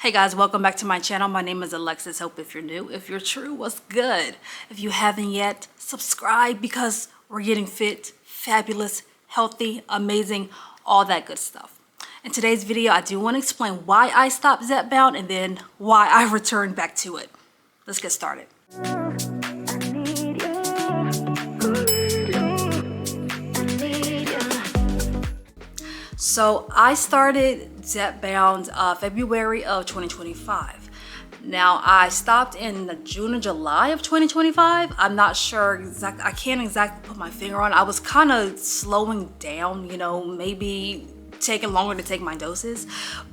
Hey guys, welcome back to my channel. My name is Alexis. Hope if you're new, if you're true, what's good? If you haven't yet, subscribe because we're getting fit, fabulous, healthy, amazing, all that good stuff. In today's video, I do want to explain why I stopped Zepbound and then why I returned back to it. Let's get started. So I started Zepbound February of 2025. Now I stopped in June or July of 2025. I'm not sure exactly. I can't exactly put my finger on it. I was kind of slowing down, maybe taking longer to take my doses,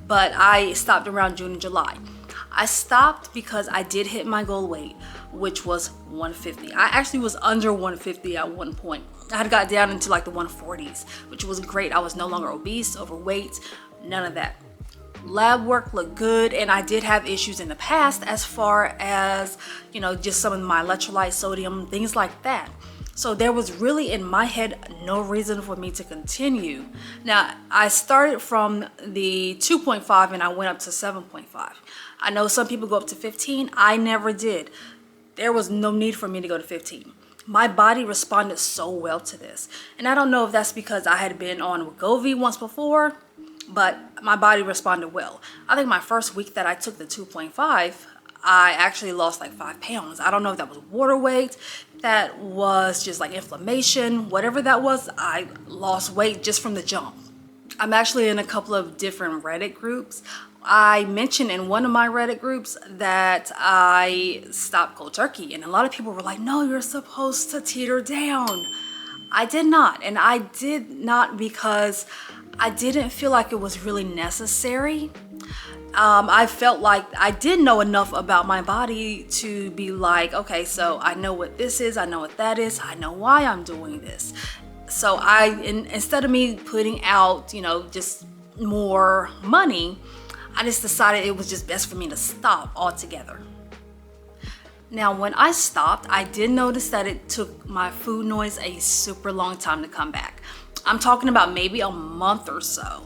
but I stopped around June and July. I stopped because I did hit my goal weight, which was 150. I actually was under 150 at one point. I had got down into like the 140s, which was great. I was no longer obese, overweight, none of that. Lab work looked good, and I did have issues in the past as far as, just some of my electrolytes, sodium, things like that. So there was really in my head no reason for me to continue. Now, I started from the 2.5 and I went up to 7.5. I know some people go up to 15. I never did. There was no need for me to go to 15. My body responded so well to this. And I don't know if that's because I had been on Wegovy once before, but my body responded well. I think my first week that I took the 2.5, I actually lost like 5 pounds. I don't know if that was water weight, that was just like inflammation, whatever that was, I lost weight just from the jump. I'm actually in a couple of different Reddit groups. I mentioned in one of my Reddit groups that I stopped cold turkey, and a lot of people were like, no, you're supposed to teeter down. I did not, and I did not because I didn't feel like it was really necessary. I felt like I did know enough about my body to be like, okay, so I know what this is, I know what that is, I know why I'm doing this. So instead of me putting out, just more money, I just decided it was just best for me to stop altogether. Now, when I stopped, I did notice that it took my food noise a super long time to come back. I'm talking about maybe a month or so.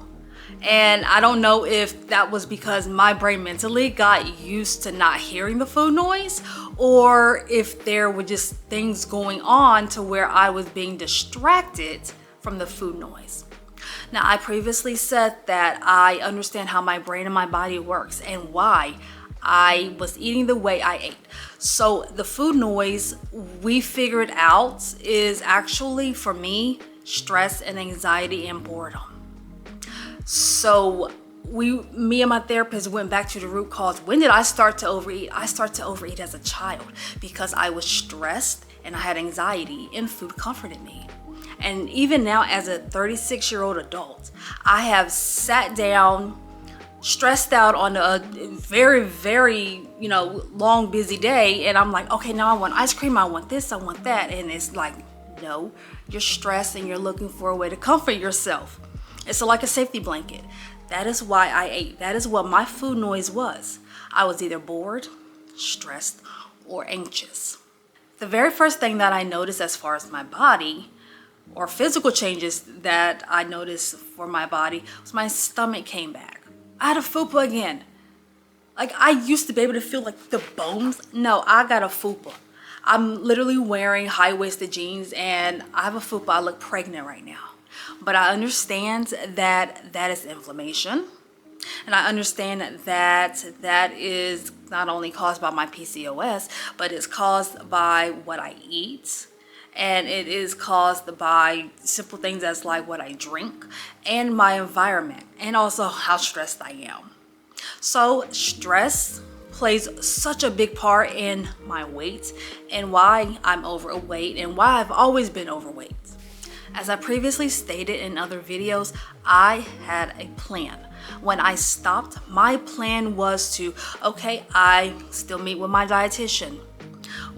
And I don't know if that was because my brain mentally got used to not hearing the food noise, or if there were just things going on to where I was being distracted from the food noise. Now, I previously said that I understand how my brain and my body works and why I was eating the way I ate. So the food noise we figured out is actually, for me, stress and anxiety and boredom. So me and my therapist went back to the root cause. When did I start to overeat? I started to overeat as a child because I was stressed and I had anxiety, and food comforted me. And even now, as a 36-year-old adult, I have sat down, stressed out on a very, very, long, busy day. And I'm like, okay, now I want ice cream. I want this, I want that. And it's like, no, you're stressed and you're looking for a way to comfort yourself. It's like a safety blanket. That is why I ate. That is what my food noise was. I was either bored, stressed, or anxious. The very first thing that I noticed as far as my body, or physical changes that I noticed for my body, was my stomach came back. I had a fupa again. Like, I used to be able to feel like the bones. No, I got a fupa. I'm literally wearing high-waisted jeans and I have a fupa. I look pregnant right now. But I understand that that is inflammation. And I understand that that is not only caused by my PCOS, but it's caused by what I eat. And it is caused by simple things as like what I drink and my environment, and also how stressed I am. So stress plays such a big part in my weight and why I'm overweight and why I've always been overweight. As I previously stated in other videos, I had a plan. When I stopped, my plan was to, okay, I still meet with my dietitian.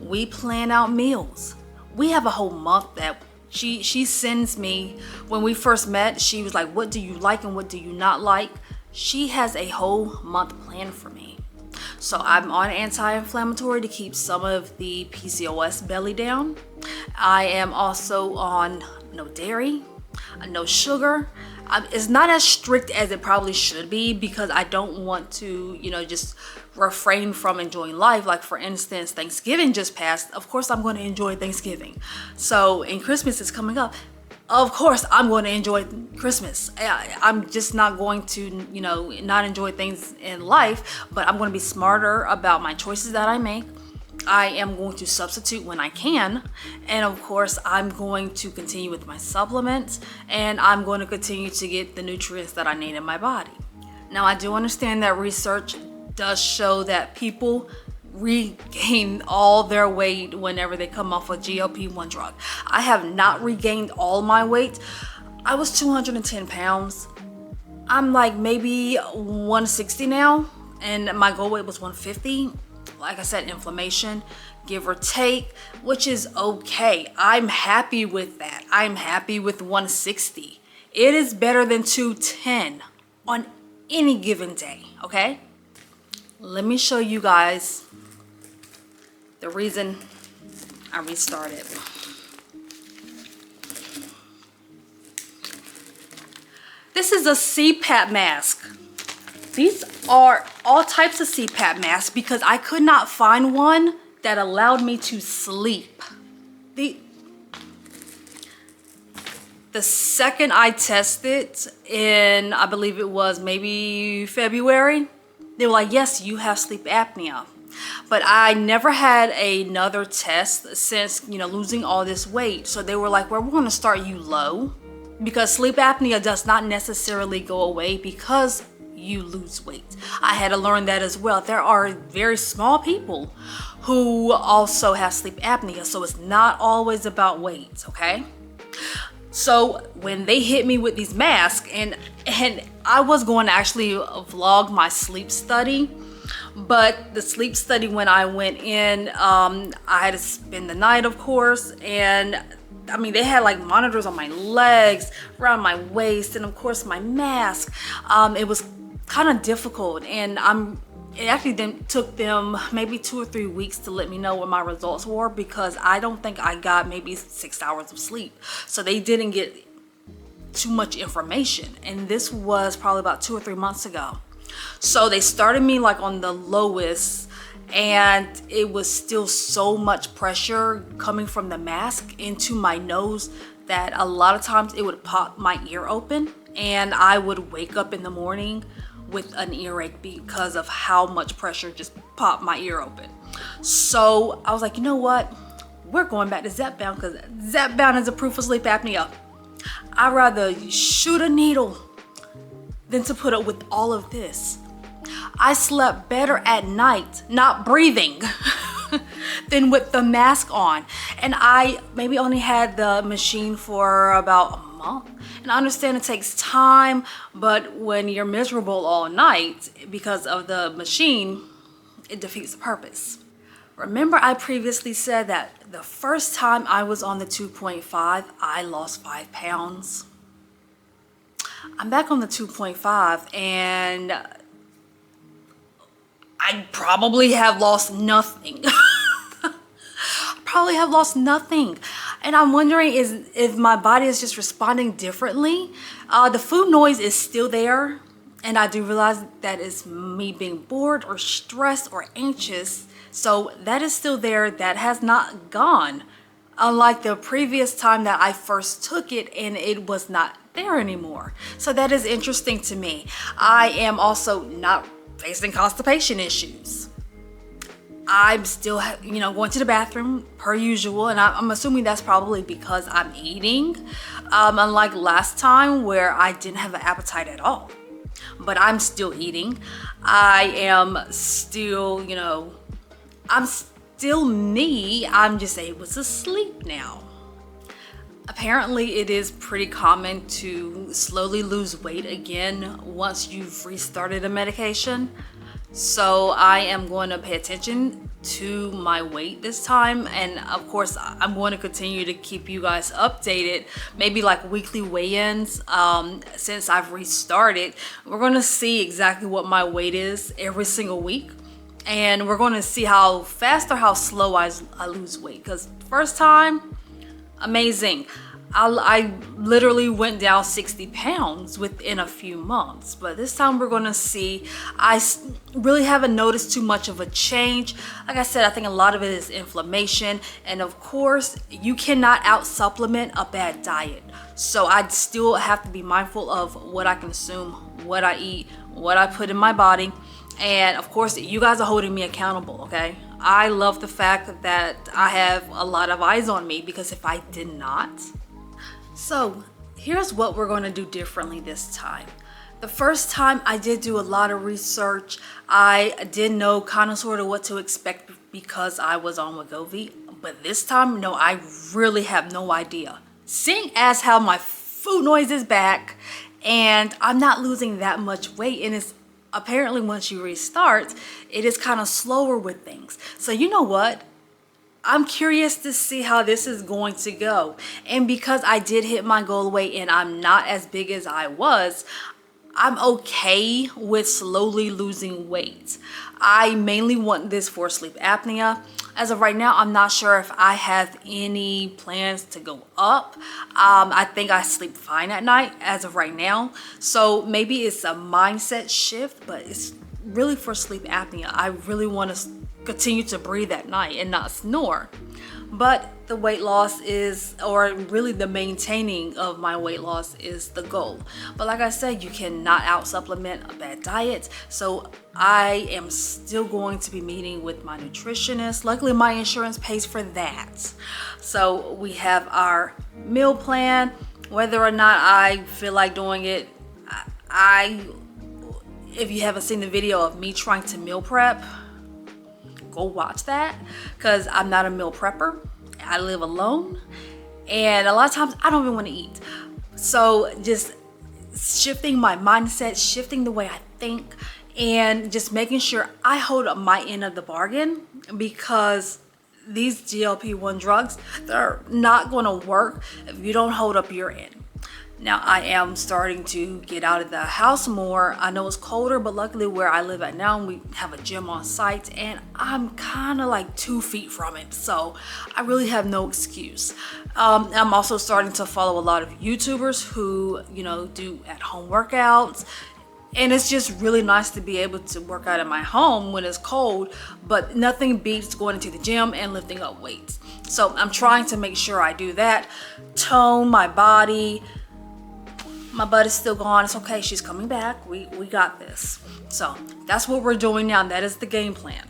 We plan out meals. We have a whole month that she sends me. When we first met, she was like, what do you like and what do you not like? She has a whole month planned for me. So I'm on anti-inflammatory to keep some of the PCOS belly down. I am also on no dairy, no sugar, It's not as strict as it probably should be, because I don't want to, just refrain from enjoying life. Like, for instance, Thanksgiving just passed. Of course, I'm going to enjoy Thanksgiving. So, and Christmas is coming up. Of course, I'm going to enjoy Christmas. I'm just not going to, not enjoy things in life, but I'm going to be smarter about my choices that I make. I am going to substitute when I can. And of course, I'm going to continue with my supplements, and I'm going to continue to get the nutrients that I need in my body. Now, I do understand that research does show that people regain all their weight whenever they come off a GLP-1 drug. I have not regained all my weight. I was 210 pounds. I'm like maybe 160 now, and my goal weight was 150. Like I said, inflammation, give or take, which is okay. I'm happy with that. I'm happy with 160. It is better than 210 on any given day, okay? Let me show you guys the reason I restarted. This is a CPAP mask. These are all types of CPAP masks because I could not find one that allowed me to sleep. The second I tested in, I believe it was maybe February, they were like, yes, you have sleep apnea. But I never had another test since, losing all this weight. So they were like, well, we're going to start you low, because sleep apnea does not necessarily go away because you lose weight. I had to learn that as well. There are very small people who also have sleep apnea, so it's not always about weight, okay? So when they hit me with these masks, and I was going to actually vlog my sleep study, but the sleep study, when I went in, I had to spend the night, of course, and I mean, they had like monitors on my legs, around my waist, and of course my mask. It was kind of difficult, and it actually then took them maybe 2 or 3 weeks to let me know what my results were, because I don't think I got maybe 6 hours of sleep. So they didn't get too much information, and this was probably about 2 or 3 months ago. So they started me like on the lowest, and it was still so much pressure coming from the mask into my nose that a lot of times it would pop my ear open, and I would wake up in the morning with an earache because of how much pressure just popped my ear open. So I was like, you know what? We're going back to Zepbound, because Zepbound is approved for sleep apnea. I'd rather shoot a needle than to put up with all of this. I slept better at night, not breathing, than with the mask on. And I maybe only had the machine for about a month. And I understand it takes time, but when you're miserable all night because of the machine, it defeats the purpose. Remember, I previously said that the first time I was on the 2.5, I lost 5 pounds. I'm back on the 2.5, and I probably have lost nothing. Probably have lost nothing. And I'm wondering if my body is just responding differently. The food noise is still there, and I do realize that it's me being bored or stressed or anxious. So that is still there. That has not gone. Unlike the previous time that I first took it and it was not there anymore. So that is interesting to me. I am also not facing constipation issues. I'm still, going to the bathroom per usual, and I'm assuming that's probably because I'm eating, unlike last time where I didn't have an appetite at all. But I'm still eating. I am still, I'm still me. I'm just able to sleep now. Apparently, it is pretty common to slowly lose weight again once you've restarted a medication. So I am going to pay attention to my weight this time, and of course I'm going to continue to keep you guys updated, maybe like weekly weigh-ins. Since I've restarted, we're going to see exactly what my weight is every single week, and we're going to see how fast or how slow I lose weight, because first time, amazing. I literally went down 60 pounds within a few months, but this time we're gonna see. Really haven't noticed too much of a change. Like I said, I think a lot of it is inflammation, and of course you cannot out supplement a bad diet. So I still have to be mindful of what I consume, what I eat, what I put in my body, and of course you guys are holding me accountable, okay? I love the fact that I have a lot of eyes on me, because if I did not. So here's what we're going to do differently this time. The first time I did do a lot of research. I did know kind of sort of what to expect because I was on Wegovy. But this time, no, I really have no idea. Seeing as how my food noise is back and I'm not losing that much weight, and it's apparently once you restart, it is kind of slower with things. So you know what? I'm curious to see how this is going to go. And because I did hit my goal weight and I'm not as big as I was, I'm okay with slowly losing weight. I mainly want this for sleep apnea. As of right now, I'm not sure if I have any plans to go up. I think I sleep fine at night as of right now. So maybe it's a mindset shift, but it's really for sleep apnea. I really want to continue to breathe at night and not snore. But the weight loss is, or really the maintaining of my weight loss is the goal. But like I said, you cannot out supplement a bad diet. So I am still going to be meeting with my nutritionist. Luckily my insurance pays for that. So we have our meal plan. Whether or not I feel like doing it, if you haven't seen the video of me trying to meal prep, go watch that, because I'm not a meal prepper. I live alone, and a lot of times I don't even want to eat. So just shifting my mindset, shifting the way I think, and just making sure I hold up my end of the bargain, because these GLP-1 drugs, they're not going to work if you don't hold up your end. Now I am starting to get out of the house more. I know it's colder, but luckily where I live at now, we have a gym on site and I'm kind of like 2 feet from it. So I really have no excuse. I'm also starting to follow a lot of YouTubers who, do at-home workouts. And it's just really nice to be able to work out at my home when it's cold, but nothing beats going into the gym and lifting up weights. So I'm trying to make sure I do that, tone my body. My butt is still gone. It's okay. She's coming back. We got this. So that's what we're doing now. That is the game plan.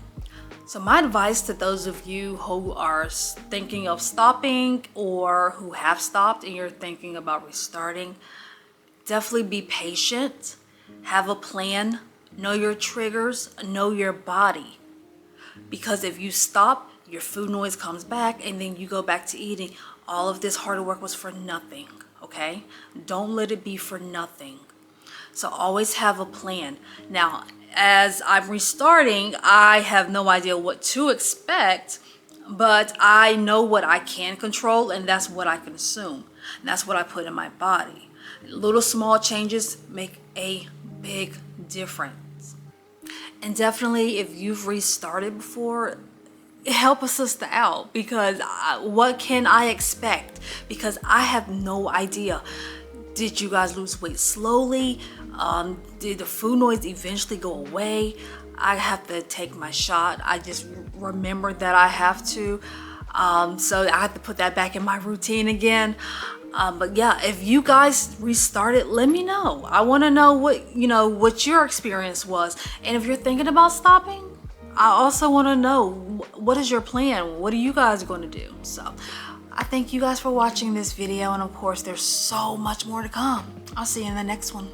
So my advice to those of you who are thinking of stopping or who have stopped and you're thinking about restarting, definitely be patient. Have a plan. Know your triggers. Know your body. Because if you stop, your food noise comes back and then you go back to eating. All of this hard work was for nothing. Okay? Don't let it be for nothing. So always have a plan. Now, as I'm restarting, I have no idea what to expect, but I know what I can control, and that's what I consume. And that's what I put in my body. Little small changes make a big difference. And definitely, if you've restarted before, help a sister out, because what can I expect? Because I have no idea. Did you guys lose weight slowly? Did the food noise eventually go away? I have to take my shot. I just remembered that I have to. So I have to put that back in my routine again. But yeah, if you guys restarted, let me know. I want to know what your experience was. And if you're thinking about stopping, I also want to know, what is your plan? What are you guys going to do? So I thank you guys for watching this video. And of course, there's so much more to come. I'll see you in the next one.